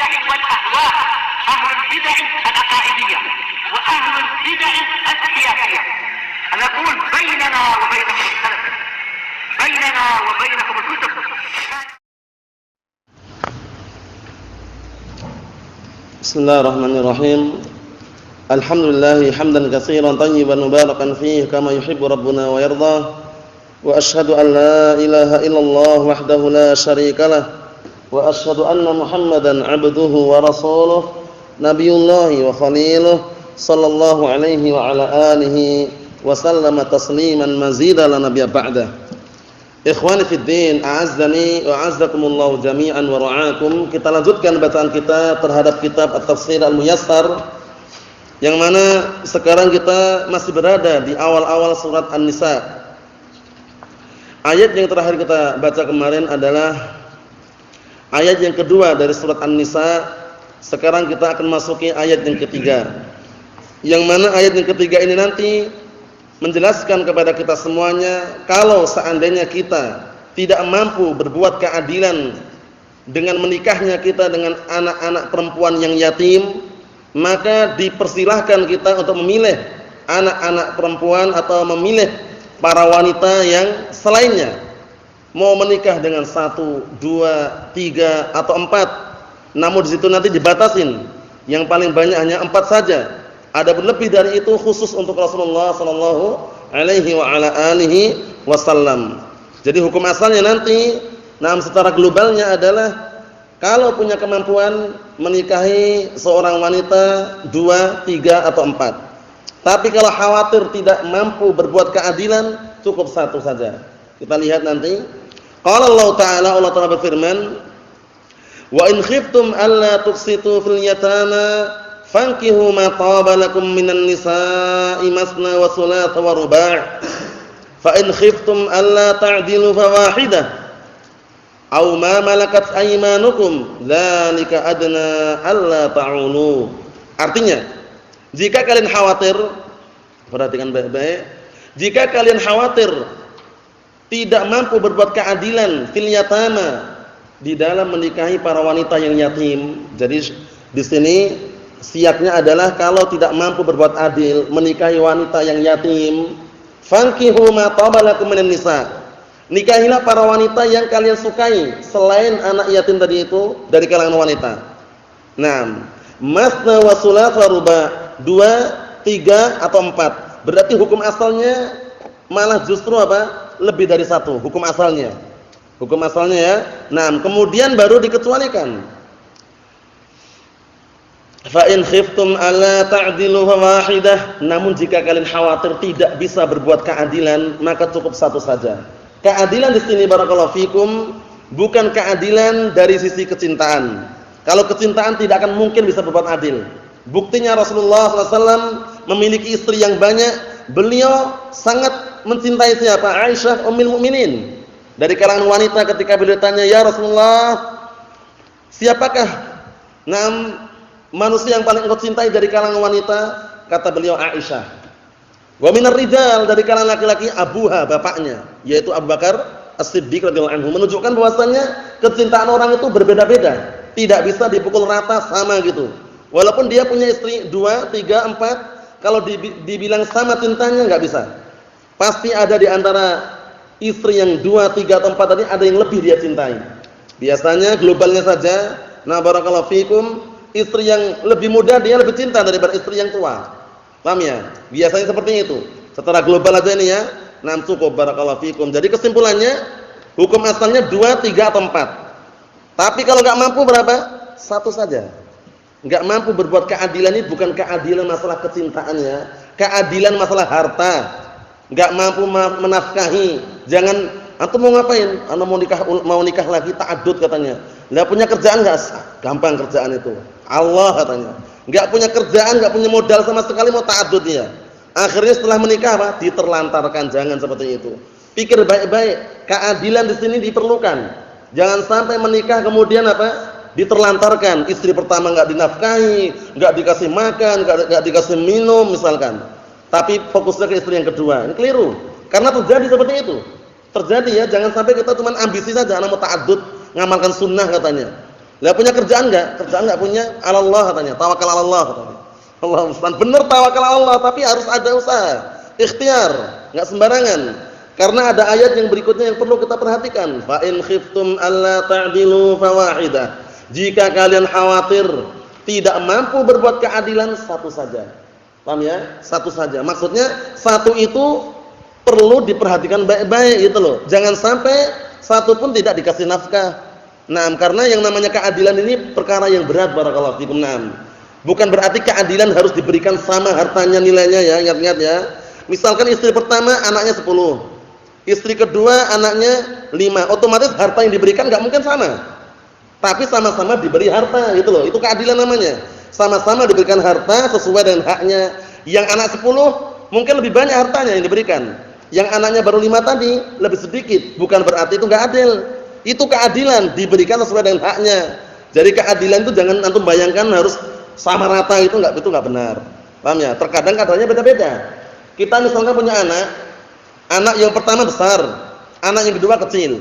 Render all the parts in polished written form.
البدع والأهواء، أهل البدع العقائدية وأهل البدع السياسية. نقول بيننا وبينكم السلف، بيننا وبينكم الكتب. بسم الله الرحمن الرحيم. الحمد لله حمدا كثيرا طيبا مباركا فيه كما يحب ربنا ويرضى. وأشهد أن لا إله إلا الله وحده لا شريك له، وأشهد أن محمدا عبده ورسوله نبي الله وخليله صلى الله عليه وعلى آله وسلم تسليما مزيدا لا نبي بعده. Ikhwani fid din, a'azzani wa a'azzakumullahu jami'an wa ra'akum. Kita lanjutkan bacaan kita terhadap kitab At-Tafsir Al-Muyassar, yang mana sekarang kita masih berada di awal-awal surat An-Nisa. Ayat yang terakhir kita baca kemarin adalah ayat yang kedua dari surat An-Nisa. Sekarang kita akan masuki ayat yang ketiga, yang mana ayat yang ketiga ini nanti menjelaskan kepada kita semuanya, kalau seandainya kita tidak mampu berbuat keadilan dengan menikahnya kita dengan anak-anak perempuan yang yatim, maka dipersilahkan kita untuk memilih anak-anak perempuan atau memilih para wanita yang selainnya. Mau menikah dengan 1, 2, 3 atau 4. Namun di situ nanti dibatasin, yang paling banyak hanya 4 saja. Ada berlebih dari itu khusus untuk Rasulullah sallallahu alaihi wa ala alihi wasallam. Jadi hukum asalnya nanti, secara globalnya adalah kalau punya kemampuan menikahi seorang wanita 2, 3 atau 4. Tapi kalau khawatir tidak mampu berbuat keadilan, cukup 1 saja. Kita lihat nanti. Qala Allah Ta'ala, Allah Ta'ala berfirman, "Wa in khiftum alla tuqsitu fil yatama fankihu ma taba lakum minan nisa'i masna wa thulatha wa ruba'. Fa in khiftum alla ta'dilu fawahidah aw ma malakat aymanukum dzalika adna alla ta'ulu." Artinya, jika kalian khawatir, perhatikan baik-baik, jika kalian khawatir tidak mampu berbuat keadilan fil yatama, di dalam menikahi para wanita yang yatim. Jadi di sini siapnya adalah kalau tidak mampu berbuat adil menikahi wanita yang yatim, fankihu ma taba lakum minan nisa. Nikahilah para wanita yang kalian sukai selain anak yatim tadi itu dari kalangan wanita. Nah, masna wa thulatha wa ruba', 2, 3 atau 4. Berarti hukum asalnya malah justru apa? Lebih dari 1 hukum asalnya. Hukum asalnya ya. Nah, kemudian baru dikecualikan. Fa in khiftum alla ta'dilu fawahidah. Namun jika kalian khawatir tidak bisa berbuat keadilan, maka cukup 1 saja. Keadilan di sini barakallahu fikum bukan keadilan dari sisi kecintaan. Kalau kecintaan tidak akan mungkin bisa berbuat adil. Buktinya Rasulullah SAW memiliki istri yang banyak. Beliau sangat mencintai siapa? Aisyah Ummul Mukminin. Dari kalangan wanita ketika beliau tanya, "Ya Rasulullah, siapakah manusia yang paling engkau cintai dari kalangan wanita?" Kata beliau, Aisyah. Wa minar rijal, dari kalangan laki-laki, abuha, bapaknya, yaitu Abu Bakar As-Siddiq radhiyallahu anhu. Menunjukkan bahwasannya kecintaan orang itu berbeda-beda, tidak bisa dipukul rata sama gitu. Walaupun dia punya istri 2, 3, 4, kalau dibilang sama cintanya enggak bisa. Pasti ada di antara istri yang 2, 3 atau 4 tadi ada yang lebih dia cintai. Biasanya globalnya saja, barakallahu fikum, istri yang lebih muda dia lebih cinta daripada istri yang tua. Paham ya? Biasanya seperti itu. Secara global aja ini ya. Cukup barakallahu fikum. Jadi kesimpulannya, hukum asalnya 2, 3 atau 4. Tapi kalau enggak mampu berapa? 1 saja. Enggak mampu berbuat keadilan ini bukan keadilan masalah kecintaannya, keadilan masalah harta. Enggak mampu menafkahi. Jangan, antum mau ngapain? Anda mau nikah lagi ta'addud katanya. Enggak punya kerjaan enggak? Gampang kerjaan itu. Allah katanya. Enggak punya kerjaan, enggak punya modal sama sekali mau ta'addud dia. Akhirnya setelah menikah apa? Diterlantarkan. Jangan seperti itu. Pikir baik-baik. Keadilan di sini diperlukan. Jangan sampai menikah kemudian apa? Diterlantarkan. Istri pertama enggak dinafkahi, enggak dikasih makan, enggak dikasih minum misalkan. Tapi fokusnya ke istri yang kedua. Ini keliru. Karena terjadi seperti itu. Terjadi ya, jangan sampai kita cuma ambisi saja anak mau ta'addud, ngamalkan sunnah katanya. Lah punya kerjaan enggak? Kerjaan enggak punya, 'ala Allah katanya, tawakal 'ala Allah katanya. Allah musta'an. Benar tawakal 'ala Allah, tapi harus ada usaha, ikhtiar, enggak sembarangan. Karena ada ayat yang berikutnya yang perlu kita perhatikan. Fa in khiftum alla ta'dilu fawahidah. Jika kalian khawatir tidak mampu berbuat keadilan, satu saja. Paham ya? Satu saja. Maksudnya satu itu perlu diperhatikan baik-baik gitu loh. Jangan sampai satu pun tidak dikasih nafkah. Nah, karena yang namanya keadilan ini perkara yang berat barakallahu fikum. Nah, bukan berarti keadilan harus diberikan sama hartanya nilainya ya, ingat-ingat ya. Misalkan istri pertama anaknya 10. Istri kedua anaknya 5. Otomatis harta yang diberikan enggak mungkin sama. Tapi sama-sama diberi harta gitu loh. Itu keadilan namanya. Sama-sama diberikan harta sesuai dengan haknya. Yang anak 10 mungkin lebih banyak hartanya yang diberikan. Yang anaknya baru 5 tadi lebih sedikit, bukan berarti itu enggak adil. Itu keadilan, diberikan sesuai dengan haknya. Jadi keadilan itu jangan antum bayangkan harus sama rata, itu enggak benar. Paham ya? Terkadang kadarnya beda-beda. Kita misalkan punya anak yang pertama besar, anak yang kedua kecil.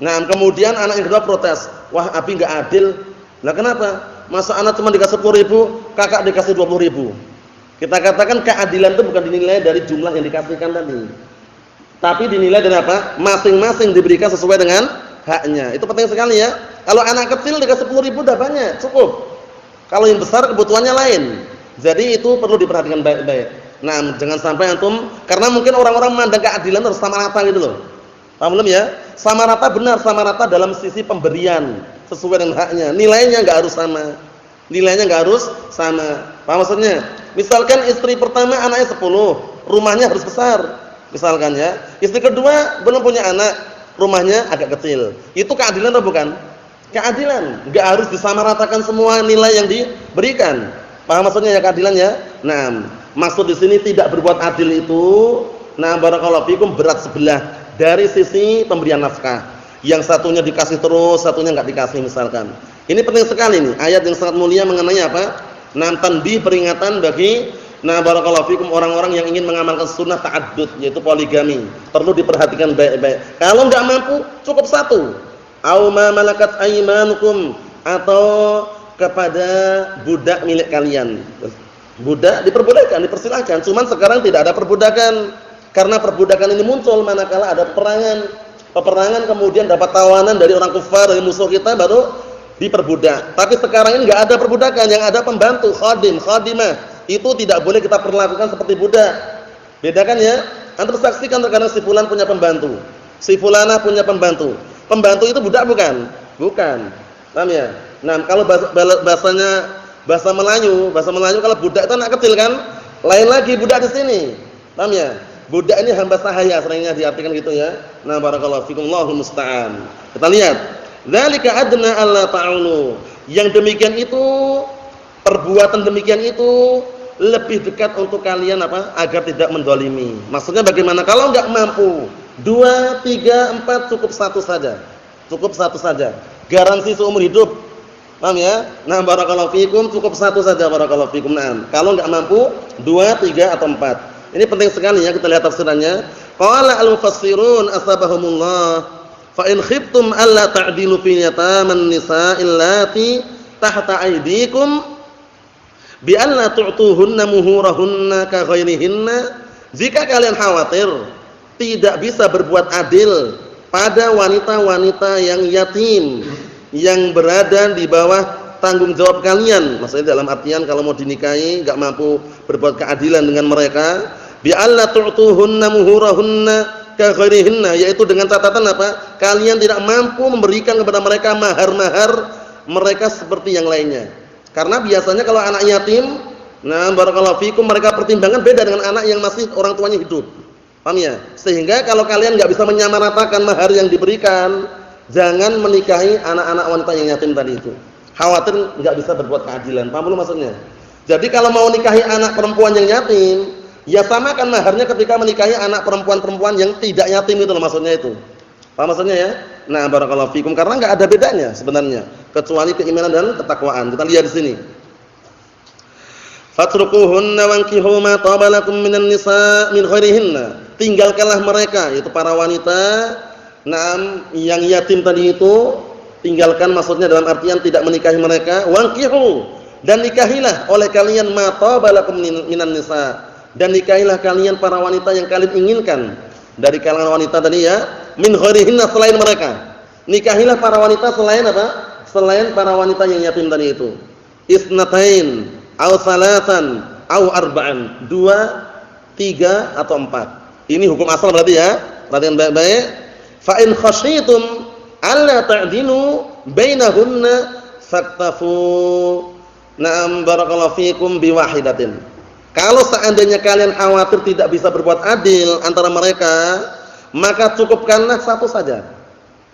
Nah, kemudian anak yang kedua protes, "Wah, Abi enggak adil." Lah kenapa? Masa anak cuma dikasih 10.000, kakak dikasih 20.000. Kita katakan keadilan itu bukan dinilai dari jumlah yang dikasihkan tadi. Tapi dinilai dari apa? Masing-masing diberikan sesuai dengan haknya. Itu penting sekali ya. Kalau anak kecil dikasih 10.000 udah banyak, cukup. Kalau yang besar kebutuhannya lain. Jadi itu perlu diperhatikan baik-baik. Nah, jangan sampai antum, karena mungkin orang-orang memandang keadilan harus sama rata gitu loh. Paham belum ya? Sama rata benar, sama rata dalam sisi pemberian sesuai dengan haknya. Nilainya enggak harus sama. Nilainya enggak harus sama. Paham maksudnya? Misalkan istri pertama anaknya 10, rumahnya harus besar. Misalkan ya, istri kedua belum punya anak, rumahnya agak kecil. Itu keadilan atau bukan? Keadilan. Enggak harus disamaratakan semua nilai yang diberikan. Paham maksudnya ya keadilan ya? Nah, maksud di sini tidak berbuat adil itu, nah barakallahu fikum, berat sebelah dari sisi pemberian nafkah. Yang satunya dikasih terus, satunya enggak dikasih misalkan. Ini penting sekali nih, ayat yang sangat mulia mengenai apa? Nah, tanbih, peringatan bagi barakallahu fikum orang-orang yang ingin mengamalkan sunnah ta'addud, yaitu poligami. Perlu diperhatikan baik-baik. Kalau enggak mampu, cukup satu. Au ma malakat aymanukum, atau kepada budak milik kalian. Budak diperbolehkan, dipersilakan. Cuman sekarang tidak ada perbudakan. Karena perbudakan ini muncul manakala ada peperangan kemudian dapat tawanan dari orang kufar, dari musuh kita, baru diperbudak. Tapi sekarang ini enggak ada perbudakan, yang ada pembantu, khadim, khadimah. Itu tidak boleh kita perlakukan seperti budak. Bedakan ya. Antum saksikan terkadang si fulan punya pembantu, si fulanah punya pembantu. Pembantu itu budak bukan? Bukan. Paham ya? Nah, kalau bahasa Melayu kalau budak itu anak kecil kan? Lain lagi budak di sini. Paham ya? Budak ini hamba sahaya, seringnya diartikan gitu ya. Nah, barakallahu fikum, Allahul musta'an. Kita lihat. Dzalika adna alla ta'ulu. Yang demikian itu, perbuatan demikian itu lebih dekat untuk kalian apa? Agar tidak mendolimi. Maksudnya bagaimana? Kalau enggak mampu 2, 3, 4, cukup satu saja. Cukup satu saja. Garansi seumur hidup. Paham ya? Nah, barakallahu fikum, cukup satu saja barakallahu fikum. Nah, kalau enggak mampu 2, 3 atau 4. Ini penting sekali ya, kita lihat tafsirannya. Qala al-mufassirun asbahumullah, fa in khiftum alla ta'dilu fi yataman nisa'il lati tahta aydikum bi alla tu'tuhunna muhurahunna ka ghairihinna. Jika kalian khawatir tidak bisa berbuat adil pada wanita-wanita yang yatim yang berada di bawah tanggung jawab kalian, maksudnya dalam artian kalau mau dinikahi enggak mampu berbuat keadilan dengan mereka, bi alla tu'tuhunna muhurahunna ka ghairihinna, yaitu dengan catatan apa? Kalian tidak mampu memberikan kepada mereka mahar-mahar mereka seperti yang lainnya. Karena biasanya kalau anak yatim, nah barakallahu fikum, mereka pertimbangan beda dengan anak yang masih orang tuanya hidup. Paham ya? Sehingga kalau kalian enggak bisa menyamaratakan mahar yang diberikan, jangan menikahi anak-anak wanita yang yatim tadi itu. Khawatir enggak bisa berbuat keadilan. Paham belum maksudnya? Jadi kalau mau nikahi anak perempuan yang yatim, ya samakan maharnya ketika menikahi anak perempuan-perempuan yang tidak yatim, itu loh maksudnya itu. Paham maksudnya ya? Nah, barakallahu fikum, karena enggak ada bedanya sebenarnya kecuali keimanan dan ketakwaan. Kita lihat di sini. Fatrukuhunna wankihu ma tabalakum minan nisa min ghairihinna. Tinggalkanlah mereka, yaitu para wanita yang yatim tadi itu, Tinggalkan maksudnya dalam artian tidak menikahi mereka. Wankihu, dan nikahilah oleh kalian ma tabalakum minan nisa, dan nikahilah kalian para wanita yang kalian inginkan dari kalangan wanita tadi ya, min ghairihinna, selain mereka. Nikahilah para wanita selain apa? Selain para wanita yang yatim tadi itu. Isnatain au salasan au arba'an, 2, 3 atau 4. Ini hukum asal berarti ya. Perhatikan baik-baik. Fa in khasyitum alla ta'dilu bainahunna faktafu. Na'am barakallahu fikum biwahidatin. Kalau seandainya kalian khawatir tidak bisa berbuat adil antara mereka, maka cukupkanlah satu saja.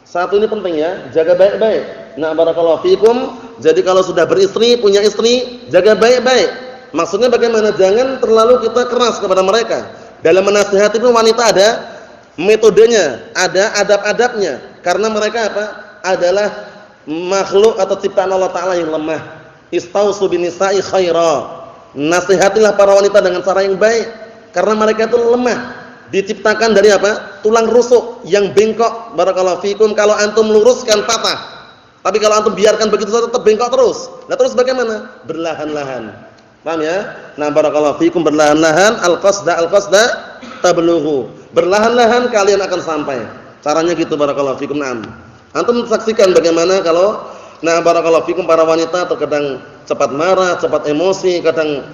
Satu ini penting ya, jaga baik-baik. Nah, barakallahu fikum. Jadi kalau sudah beristri, punya istri, jaga baik-baik. Maksudnya bagaimana? Jangan terlalu kita keras kepada mereka. Dalam menasihati pun wanita ada metodenya, ada adab-adabnya. Karena mereka apa? Adalah makhluk atau ciptaan Allah Ta'ala yang lemah. Istausu binisa'i khaira. Nasihatilah para wanita dengan cara yang baik. Karena mereka itu lemah. Diciptakan dari apa? Tulang rusuk yang bengkok. Barakallahu fikum. Kalau antum luruskan patah. Tapi kalau antum biarkan begitu saja tetap bengkok terus. Nah terus bagaimana? Berlahan-lahan. Paham ya? Nah barakallahu fikum, berlahan-lahan, al-qasda tablughu. Berlahan-lahan kalian akan sampai. Caranya gitu barakallahu fikum. Naam. Antum saksikan bagaimana kalau barakallahu fikum para wanita terkadang cepat marah, cepat emosi, kadang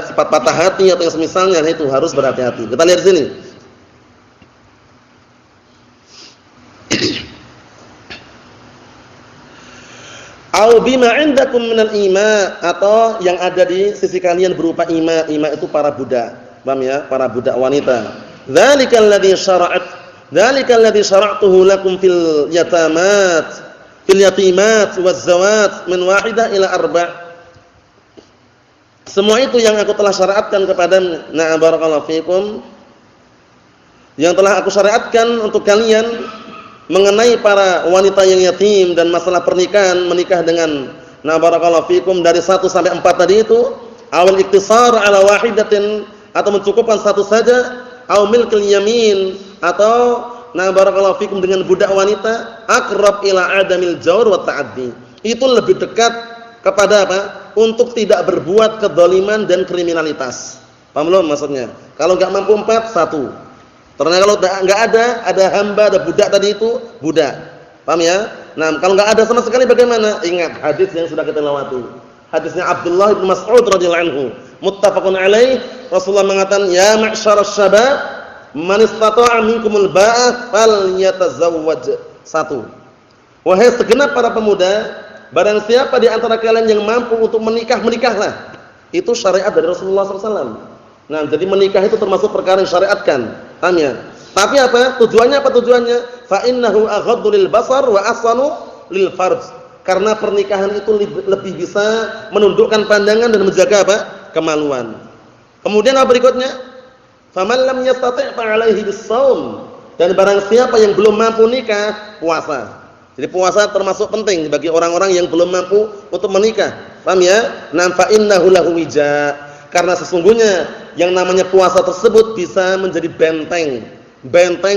cepat patah hati atau yang semisalnya, itu harus berhati-hati. Kita lihat di sini. Au bima 'indakum minal ima, atau yang ada di sisi kalian berupa ima. Ima itu para budak. Paham ya? Para budak wanita. Dzalikal ladzi syara'tuhu lakum fil yatimat waz zawat min wahidah ila arba'. Semua itu yang aku telah syariatkan kepada barakallahu fikum. Yang telah aku syariatkan untuk kalian mengenai para wanita yang yatim dan masalah pernikahan, menikah dengan barakallahu fikum dari 1 sampai 4 tadi itu, awal iktisar ala wahidatin, atau mencukupkan satu saja, aw milkil yamin, atau barakallahu fikum dengan budak wanita, aqrab ila adamil jawr wa ta'addi. Itu lebih dekat kepada apa? Untuk tidak berbuat kedzaliman dan kriminalitas. Paham belum maksudnya? Kalau enggak mampu 4, 1. Karena kalau enggak ada hamba, ada budak tadi itu, budak. Paham ya? Nah, kalau enggak ada sama sekali bagaimana? Ingat hadis yang sudah kita lewati. Hadisnya Abdullah bin Mas'ud radhiyallahu anhu, muttafaqun alaih. Rasulullah mengatakan, "Ya ma'syarasy syabab, man istata'a minkumul ba'ah falyatazawwaj." 1. Wahai segenap para pemuda, barang siapa di antara kalian yang mampu untuk menikah, menikahlah. Itu syariat dari Rasulullah SAW. Nah, jadi menikah itu termasuk perkara yang syariatkan. Paham ya? Tapi apa? Tujuannya apa tujuannya? Fa innahu aghaddu lil basar wa ahsanu lil farj. Karena pernikahan itu lebih bisa menundukkan pandangan dan menjaga apa? Kemaluan. Kemudian apa berikutnya? Faman lam yastati' fa 'alaihi bis-shaum. Dan barang siapa yang belum mampu nikah, puasa. Jadi puasa termasuk penting bagi orang-orang yang belum mampu untuk menikah. Paham ya? Nam fa innahu lahu wija. Karena sesungguhnya yang namanya puasa tersebut bisa menjadi benteng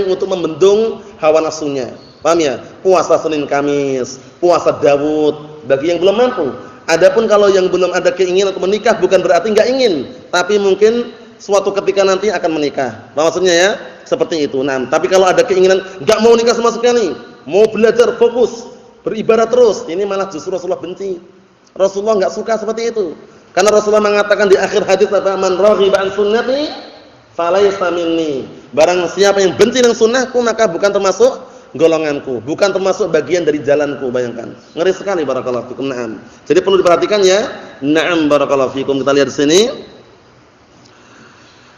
untuk membendung hawa nafsunya. Paham ya? Puasa Senin Kamis, puasa Daud bagi yang belum mampu. Adapun kalau yang belum ada keinginan untuk menikah, bukan berarti enggak ingin, tapi mungkin suatu ketika nanti akan menikah. Maksudnya ya, seperti itu. Nah, tapi kalau ada keinginan enggak mau nikah sama sekali, mau belajar fokus, beribadah terus, ini malah justru Rasulullah benci. Rasulullah enggak suka seperti itu. Karena Rasulullah mengatakan di akhir hadis apa? Man raghiba an sunnati falaysa minni. Barang siapa yang benci dengan sunnahku maka bukan termasuk golonganku, bukan termasuk bagian dari jalanku. Bayangkan. Ngeri sekali barakallahu fikum. Naam. Jadi perlu diperhatikan ya. Naam barakallahu fikum. Kita lihat di sini.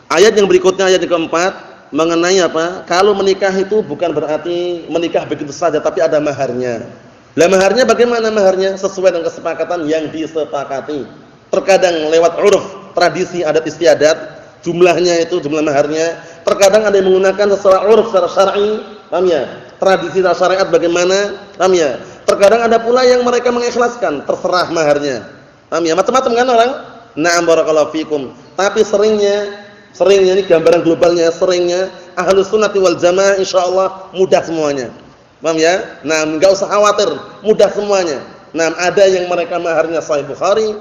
Ayat yang berikutnya, ayat yang keempat, mengenai apa? Kalau menikah itu bukan berarti menikah begitu saja, tapi ada maharnya. Lah maharnya bagaimana maharnya? Sesuai dengan kesepakatan yang disepakati. Terkadang lewat uruf, tradisi, adat istiadat, jumlahnya itu jumlah maharnya. Terkadang ada yang menggunakan secara uruf, secara syar'i, paham ya? Tradisi secara syariat bagaimana? Paham ya? Terkadang ada pula yang mereka mengikhlaskan, terserah maharnya. Paham ya? Macam-macam kan orang? Na'am barakallahu fikum. Tapi seringnya ini gambaran globalnya, seringnya Ahlus Sunnah wal Jamaah insyaallah mudah semuanya. Paham ya? Nah, enggak usah khawatir, mudah semuanya. Nah, ada yang mereka maharnya Sahih Bukhari,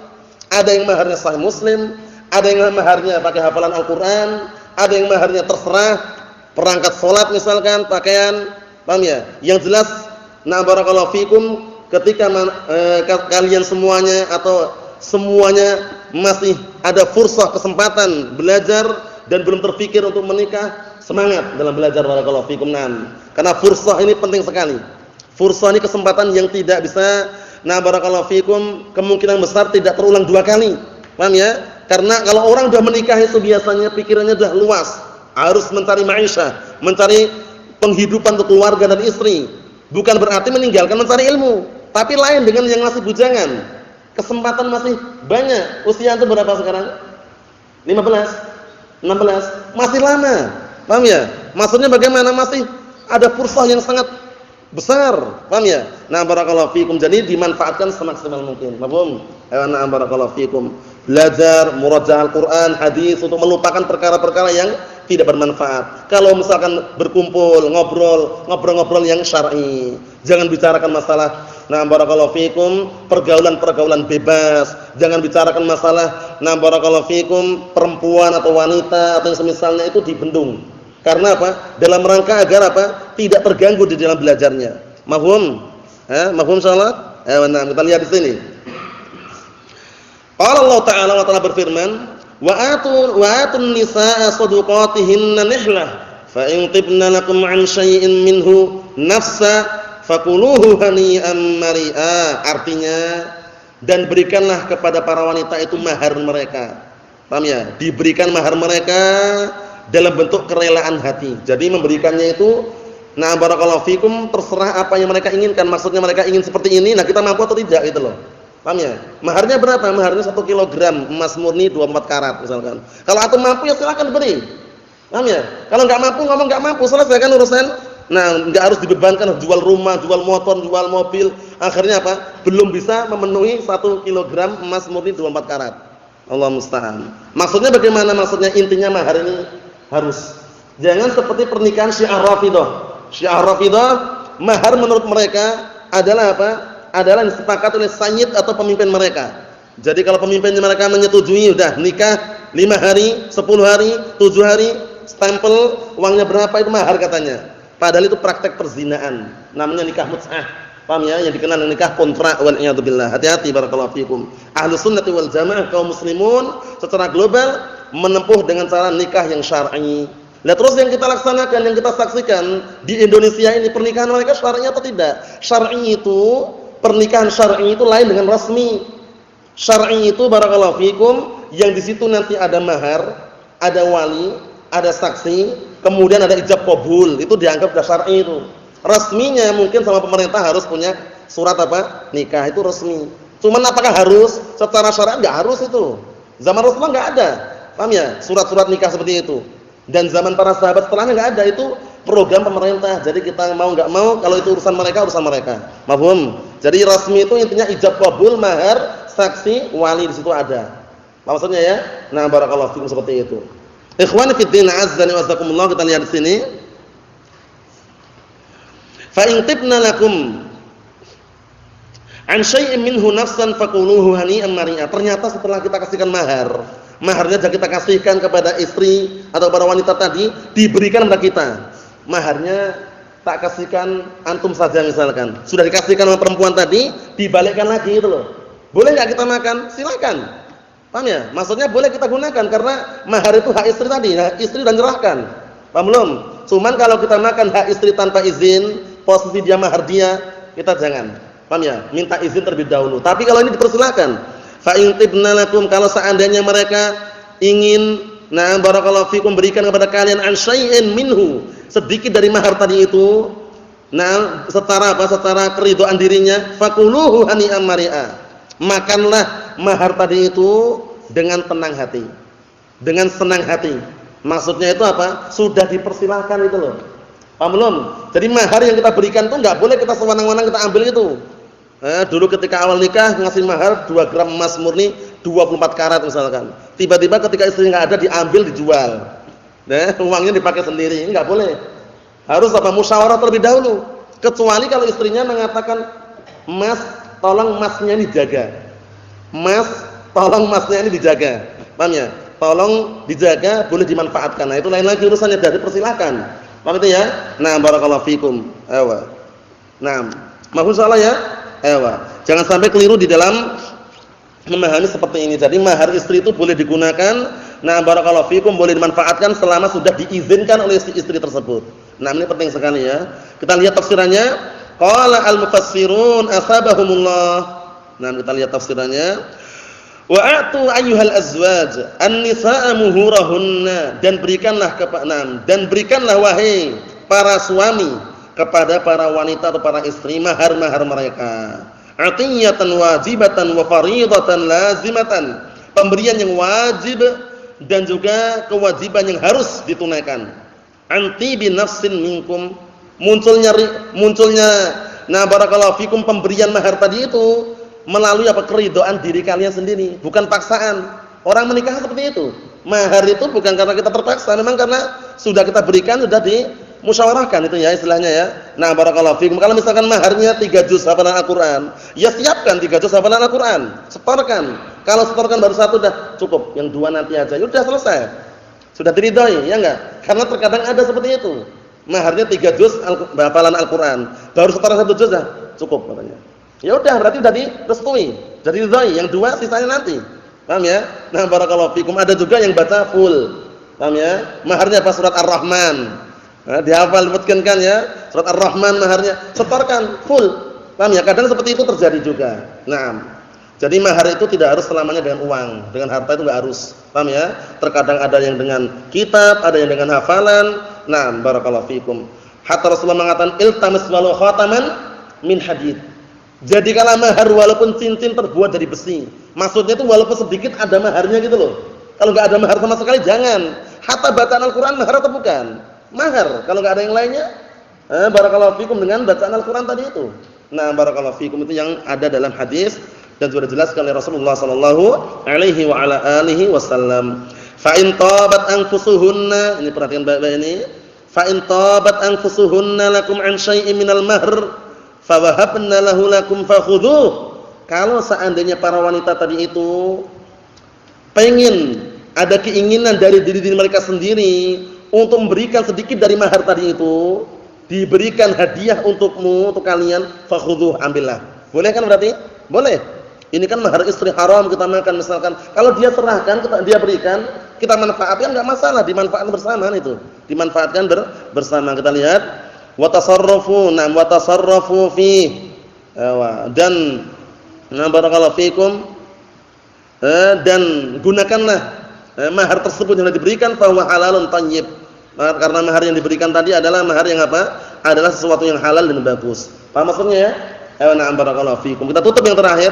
ada yang maharnya Sahih Muslim, ada yang maharnya pakai hafalan Al-Qur'an, ada yang maharnya terserah perangkat salat misalkan, pakaian, paham ya? Yang jelas, nah barakallahu fikum, ketika kalian semuanya atau semuanya masih ada fursah kesempatan belajar dan belum terpikir untuk menikah, semangat dalam belajar barakallahu fikum. Karena fursah ini penting sekali. Fursah ini kesempatan yang tidak bisa, nah barakallahu fikum, kemungkinan besar tidak terulang dua kali. Paham ya? Karena kalau orang sudah menikah itu biasanya pikirannya sudah luas, harus mencari ma'isyah, mencari penghidupan untuk keluarga dan istri. Bukan berarti meninggalkan mencari ilmu, tapi lain dengan yang masih bujangan. Kesempatan masih banyak. Usia itu berapa sekarang? 15? 16? Masih lama. Paham ya? Maksudnya bagaimana? Masih ada fursah yang sangat besar. Paham ya? Nah, barakallahu fikum. Jadi dimanfaatkan semaksimal mungkin. Paham? Nah, barakallahu fikum. Belajar murajaah Al-Qur'an, hadis untuk melupakan perkara-perkara yang tidak bermanfaat. Kalau misalkan berkumpul, ngobrol yang syar'i. Jangan bicarakan masalah, nah barakallahu fikum, pergaulan-pergaulan bebas. Jangan bicarakan masalah, nah barakallahu fikum, perempuan atau wanita atau yang semisalnya itu dibendung. Karena apa? Dalam rangka agar apa? Tidak terganggu di dalam belajarnya. Mafhum? Mafhum insyaallah? Nah, kita lihat di sini. Qala Allah Ta'ala berfirman, wa atun nisaa sadaqatihinna nihlah fa in tibna lakum an syai'in minhu nafsa fakuluhu hani'an mari'a. Artinya, dan berikanlah kepada para wanita itu mahar mereka. Paham ya? Diberikan mahar mereka dalam bentuk kerelaan hati. Jadi memberikannya itu, nah barakallahu fikum, terserah apa yang mereka inginkan. Maksudnya mereka ingin seperti ini, nah kita mampu atau tidak gitu loh. Paham ya? Maharnya berapa? Maharnya 1 kilogram emas murni 24 karat misalkan. Kalau antum mampu ya silakan beri. Paham ya? Kalau enggak mampu, ngomong enggak mampu, selesaikan urusan. Nah, enggak harus dibebankan jual rumah, jual motor, jual mobil. Akhirnya apa? Belum bisa memenuhi 1 kilogram emas murni 24 karat. Allah musta'an. Maksudnya bagaimana? Maksudnya intinya mahar ini harus. Jangan seperti pernikahan Syiah Rafidhah. Syiah Rafidhah, mahar menurut mereka adalah apa? Adalah disepakati oleh sayyid atau pemimpin mereka. Jadi kalau pemimpinnya mereka menyetujui, udah nikah 5 hari, 10 hari, 7 hari, stempel, uangnya berapa itu mahar katanya. Padahal itu praktek perzinaan. Namanya nikah mut'ah. Paham ya? Yang dikenal dengan nikah kontrak, wal iyad billah. Hati-hati barakallahu fikum. Ahlus sunnati wal jamaah, kaum muslimun secara global menempuh dengan cara nikah yang syar'i. Nah, terus yang kita laksanakan, yang kita saksikan di Indonesia ini, pernikahan mereka syar'i atau tidak? Syar'i itu, pernikahan syar'i itu lain dengan rasmi. Syar'i itu barakallahu fikum, yang di situ nanti ada mahar, ada wali, ada saksi, kemudian ada ijab qabul, itu dianggap sudah syar'i itu. Resminya mungkin sama pemerintah harus punya surat apa? Nikah, itu resmi. Cuman apakah harus? Secara syariat enggak harus itu. Zaman Rasulullah enggak ada. Paham ya? Surat-surat nikah seperti itu. Dan zaman para sahabat setelahnya enggak ada, itu program pemerintah. Jadi kita mau enggak mau, kalau itu urusan mereka, urusan mereka. Mafhum? Jadi resmi itu intinya ijab qabul, mahar, saksi, wali, di situ ada. Maksudnya ya? Nah, barakallahu fikum, seperti itu. Ikhwani fid din, azzani wa azakumullah, kita lihat di sini. Fa in tibna lakum an syai'in minhu nafsan faquluhu hani'an mari'a. Ternyata setelah kita kasihkan mahar, maharnya sudah kita kasihkan kepada istri atau para wanita tadi, diberikan kepada kita. Maharnya tak kasihkan antum saja misalkan. Sudah dikasihkan sama perempuan tadi, dibalikkan lagi itu loh. Boleh enggak kita makan? Silakan. Paham ya? Maksudnya boleh kita gunakan karena mahar itu hak istri tadi, hak istri dan nyerahkan. Paham belum? Cuman kalau kita makan hak istri tanpa izin, posisi dia mahar dia, kita jangan. Paham ya? Minta izin terlebih dahulu. Tapi kalau ini dipersilakan. Fa in tibna lakum, kalau seandainya mereka ingin, nah barakallahu fikum, berikan kepada kalian an syai'in minhu, sedikit dari mahar tadi itu, nah secara apa? Secara keridhaan dirinya, faquluhu hani'an mari'a. Makanlah mahar tadi itu dengan tenang hati. Dengan senang hati. Maksudnya itu apa? Sudah dipersilahkan itu loh. Paham belum? Jadi mahar yang kita berikan itu enggak boleh kita sewenang-wenang kita ambil itu. Dulu ketika awal nikah ngasih mahar 2 gram emas murni 24 karat misalkan. Tiba-tiba ketika istri enggak ada diambil, dijual. Nah, uangnya dipakai sendiri, enggak boleh. Harus apa? Musyawarah terlebih dahulu. kecuali kalau istrinya mengatakan, "Mas, tolong masnya ini dijaga. Mas, tolong masnya ini dijaga." Paham ya? Tolong dijaga, boleh dimanfaatkan. Nah, itu lain lagi urusannya, dari persilahkan. Paham itu ya? Nah, barakallahu fikum. Ewa. Nah, mahfuz salah ya? Ewa. Jangan sampai keliru di dalam memahami seperti ini. Jadi mahar istri itu boleh digunakan, nah barakallahu fikum, boleh dimanfaatkan selama sudah diizinkan oleh istri tersebut. Nah, ini penting sekali ya. Kita lihat tafsirannya. Qala al-mufassirun asabahumullah. Nah, kita lihat tafsirannya. Wa a'tu ayyuhal azwaj an-nisaa muhurahunna, dan berikanlah wahai para suami kepada para wanita atau para istri mahar-mahar mereka. Atiyatan wajibatan wa fardhatan lazimatan, pemberian yang wajib dan juga kewajiban yang harus ditunaikan. Anti bi nafsin minkum, munculnya nah barakallahu fikum, pemberian mahar tadi itu melalui apa? Keridhaan diri kalian sendiri, bukan paksaan. Orang menikah seperti itu. Mahar itu bukan karena kita terpaksa, memang karena sudah kita berikan, sudah dimusyawarahkan itu ya istilahnya ya. Nah, barakallahu fikum. Kalau misalkan maharnya 3 juz hafalan Al-Qur'an, ya siapkan 3 juz hafalan Al-Qur'an, setorkan. Kalau setorkan baru 1 dah cukup, yang 2 nanti aja. Sudah selesai. Sudah diridhoi, ya enggak? Karena terkadang ada seperti itu. Maharnya 3 juz hafalan Al-Qur'an, baru setoran 1 juz dah cukup katanya. Ya udah, berarti sudah direstui, jadi ridhoi, yang 2 sisanya nanti. Paham ya? Nah, barakallahu fikum. Ada juga yang baca full. Paham ya? Maharnya apa? Surat Ar-Rahman. Nah, dihafal, kan ya? Surat Ar-Rahman maharnya, setorkan full. Paham ya? Kadang seperti itu terjadi juga. Nah, jadi mahar itu tidak harus selamanya dengan uang, dengan harta itu enggak harus. Paham ya? Terkadang ada yang dengan kitab, ada yang dengan hafalan. Nah, barakallahu fikum. Hatta Rasulullah mengatakan iltamis walau khataman min hadid. Jadikanlah mahar walaupun cincin terbuat dari besi. Maksudnya itu walaupun sedikit ada maharnya gitu loh. Kalau enggak ada mahar sama sekali jangan. Hatta bacaan Al-Qur'an mahar atau bukan? Mahar. Kalau enggak ada yang lainnya, barakallahu fikum, dengan bacaan Al-Qur'an tadi itu. Nah, barakallahu fikum, itu yang ada dalam hadis dan sudah dijelaskan oleh Rasulullah sallallahu alaihi wa ala alihi wasallam. Fa in tabat anfusuhunna, ini perhatikan baik-baik ini. Fa in tabat anfusuhunna lakum an syai'in minal mahr fa wahabna lahu lakum fakhudhuh. Kalau seandainya para wanita tadi itu pengen, ada keinginan dari diri mereka sendiri untuk memberikan sedikit dari mahar tadi itu, diberikan hadiah untukmu, untuk kalian, fakhudhuh, ambillah. Boleh kan berarti? Boleh. Ini kan mahar istri haram kita makan misalkan. Kalau dia serahkan, dia berikan, kita manfaatkan, enggak masalah, dimanfaatkan bersama itu. Dimanfaatkan bersama. Kita lihat wa tasarrafu fi, dan barakallahu fikum, dan gunakanlah mahar tersebut yang diberikan fa huwa halalun thayyib, karena mahar yang diberikan tadi adalah mahar yang apa? Adalah sesuatu yang halal dan bagus. Paham maksudnya ya? Na'am, barakallahu fikum. Kita tutup yang terakhir.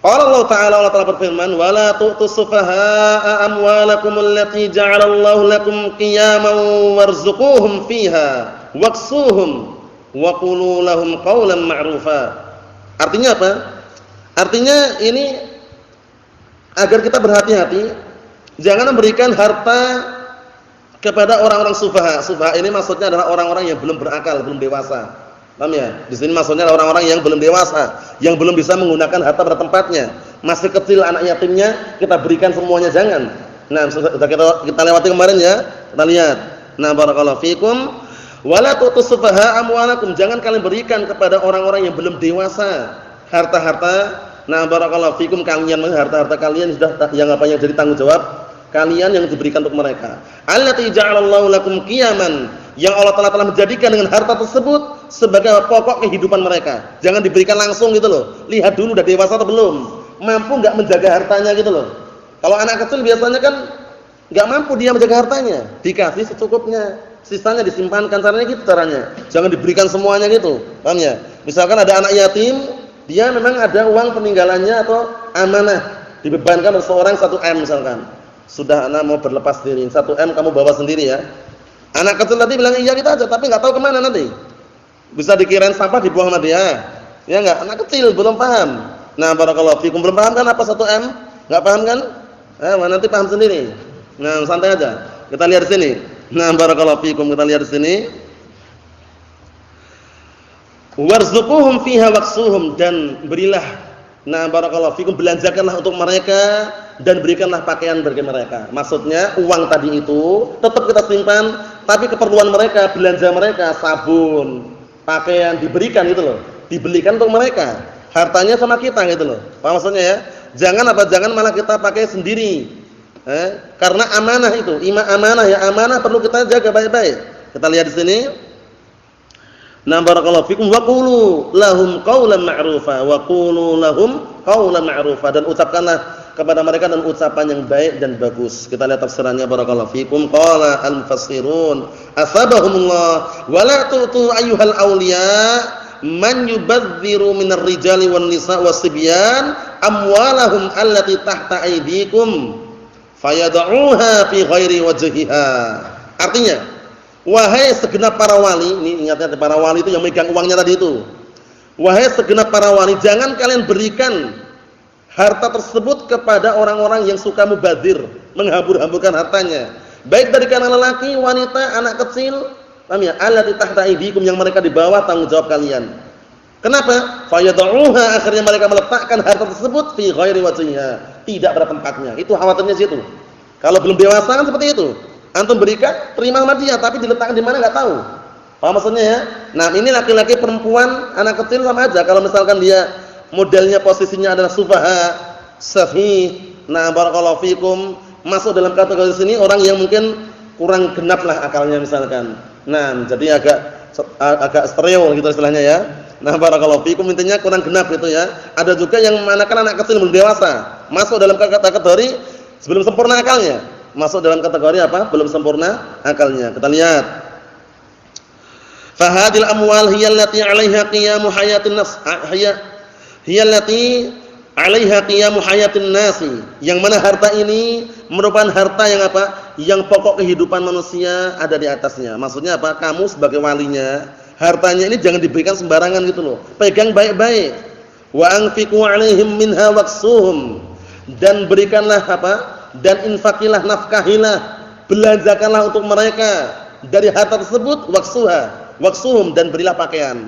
Allah Ta'ala berfirman, "Wala tu'tus sufaha'a amwalakum allati ja'alallahu lakum qiyaman warzuquhum fiha waqsuhum wa qulu lahum qawlan ma'rufa." Artinya apa? Artinya ini agar kita berhati-hati, jangan memberikan harta kepada orang-orang sufaha. Sufaha ini maksudnya adalah orang-orang yang belum berakal, belum dewasa. Paham ya? Di sini maksudnya adalah orang-orang yang belum dewasa, yang belum bisa menggunakan harta pada tempatnya. Masih kecil anak yatimnya kita berikan semuanya, jangan. Nah, sudah kita lewati kemarin ya. Kita lihat. Nah, barakallahu fikum. Wala tu'tus sufaha amwalakum, jangan kalian berikan kepada orang-orang yang belum dewasa harta-harta. Nah, barakallahu fikum, kalian harta-harta kalian sudah yang apa yang jadi tanggung jawab kalian yang diberikan untuk mereka. Allati ja'alallahu lakum qiyaman, yang Allah telah menjadikan dengan harta tersebut sebagai pokok kehidupan mereka. Jangan diberikan langsung gitu loh. Lihat dulu udah dewasa atau belum, mampu enggak menjaga hartanya gitu loh. Kalau anak kecil biasanya kan enggak mampu dia menjaga hartanya, dikasih secukupnya, sisanya disimpankan. Caranya gitu caranya. Jangan diberikan semuanya gitu. Paham ya? Misalkan ada anak yatim, dia memang ada uang peninggalannya atau amanah, dibebankan seseorang 1 M misalkan. Sudah anak mau berlepas diri, 1 M kamu bawa sendiri ya. Anak kecil tadi bilang iya kita aja, tapi nggak tahu kemana nanti. Bisa dikirain sampah dibuang sama dia. Ya enggak? Anak kecil belum paham. Nah, barakallahu fikum, belum paham kan apa 1 M? Enggak paham kan? Nanti paham sendiri. Nah, santai aja. Kita lihat di sini. Nah, barakallahu fikum, kita lihat di sini. Warzuquhum fiha waqsuhum, dan berilah, nah barakallahu fikum, belanjakanlah untuk mereka dan berikanlah pakaian bagi mereka. Maksudnya uang tadi itu tetap kita simpan, tapi keperluan mereka, belanja mereka, sabun, pakaian diberikan gitu loh. Dibelikan untuk mereka. Hartanya sama kita gitu loh. Paham maksudnya ya? Jangan jangan malah kita pakai sendiri. Karena amanah itu, amanah ya, amanah perlu kita jaga baik-baik. Kita lihat di sini. Nah barakallahu fikum, wa qulu lahum qawlan ma'rufa, wa qulu lahum qawlan ma'rufa, dan ucapkanlah kepada mereka dan ucapan yang baik dan bagus. Kita lihat tafsirannya barakallahu fikum. Qala al-mufassirun asabahumullah wa la tu'tu ayyuhal awliya man yubadziru minar rijali wan nisa wasibyan amwalahum allati tahta aydikum fayad'uha fi ghairi wajhiha. Artinya, wahai segenap para wali, ini ingatnya para wali itu yang megang uangnya tadi itu. Wahai segenap para wali, jangan kalian berikan harta tersebut kepada orang-orang yang suka mubadzir, menghambur-hamburkan hartanya. Baik dari kalangan lelaki, wanita, anak kecil, paham ya? Allati tahta aydikum, yang mereka di bawah tanggung jawab kalian. Kenapa? Fayad'uha, akhirnya mereka meletakkan harta tersebut fi ghairi wajhiha, tidak pada tempatnya. Itu khawatirnya situ. Kalau belum dewasa kan seperti itu. Antum berikan, terima sama dia, tapi diletakkan di mana enggak tahu. Paham maksudnya ya? Nah, ini laki-laki, perempuan, anak kecil sama aja. Kalau misalkan dia modelnya posisinya adalah sufaha, safih, nah barakallahu fikum, masuk dalam kategori sini orang yang mungkin kurang genap lah akalnya misalkan. Nah, jadi agak stereo gitu istilahnya ya. Nah, barakallahu fikum, intinya kurang genap gitu ya. Ada juga yang manakan anak kecil belum dewasa, masuk dalam kategori sebelum sempurna akalnya. Masuk dalam kategori apa? Belum sempurna akalnya. Kita lihat. Fahadil amwal hiya allati 'alaiha qiyamu hayatin nas, hiya allati 'alaiha qiyamu hayatin nasi. Yang mana harta ini merupakan harta yang apa? Yang pokok kehidupan manusia ada di atasnya. Maksudnya apa? Kamu sebagai walinya, hartanya ini jangan diberikan sembarangan gitu loh. Pegang baik-baik. Wa anfiqu 'alaihim minha waqsuhum. Dan berikanlah apa? Dan infakilah, nafkahilah, belanjakanlah untuk mereka dari harta tersebut, waqsuhum, dan berilah pakaian.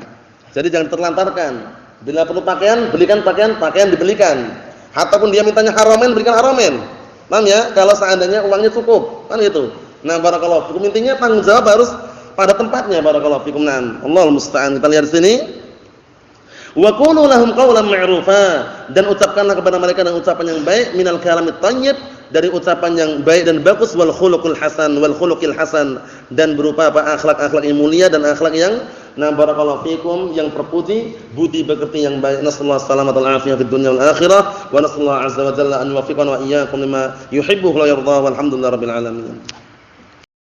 Jadi jangan terlantarkan. Bila perlu pakaian, belikan pakaian, pakaian dibelikan. Ataupun dia mintanya haramen, berikan haramen. Paham ya? Kalau seandainya uangnya cukup, kan gitu. Nah, barakallahu fikum, intinya tanggung jawab harus pada tempatnya, barakallahu fikum. Nah, Allahul musta'an. Kita lihat di sini. Wa qulu lahum qawlan ma'rufa, dan ucapkanlah kepada mereka dengan ucapan yang baik, minal kalamit thayyib, dari ucapan yang baik dan bagus, wal khuluqul hasan, dan berupa apa? Akhlak-akhlak yang mulia dan akhlak yang barakallahu fikum, yang terpuji, budi pekerti yang baik. Nasallahu alaihi wa afiyah fid dunya wal akhirah, wa nasallahu azza wa jalla an yuwaffiqana wa iyyakum lima yuhibbu wa yarda, walhamdulillahirabbil alamin.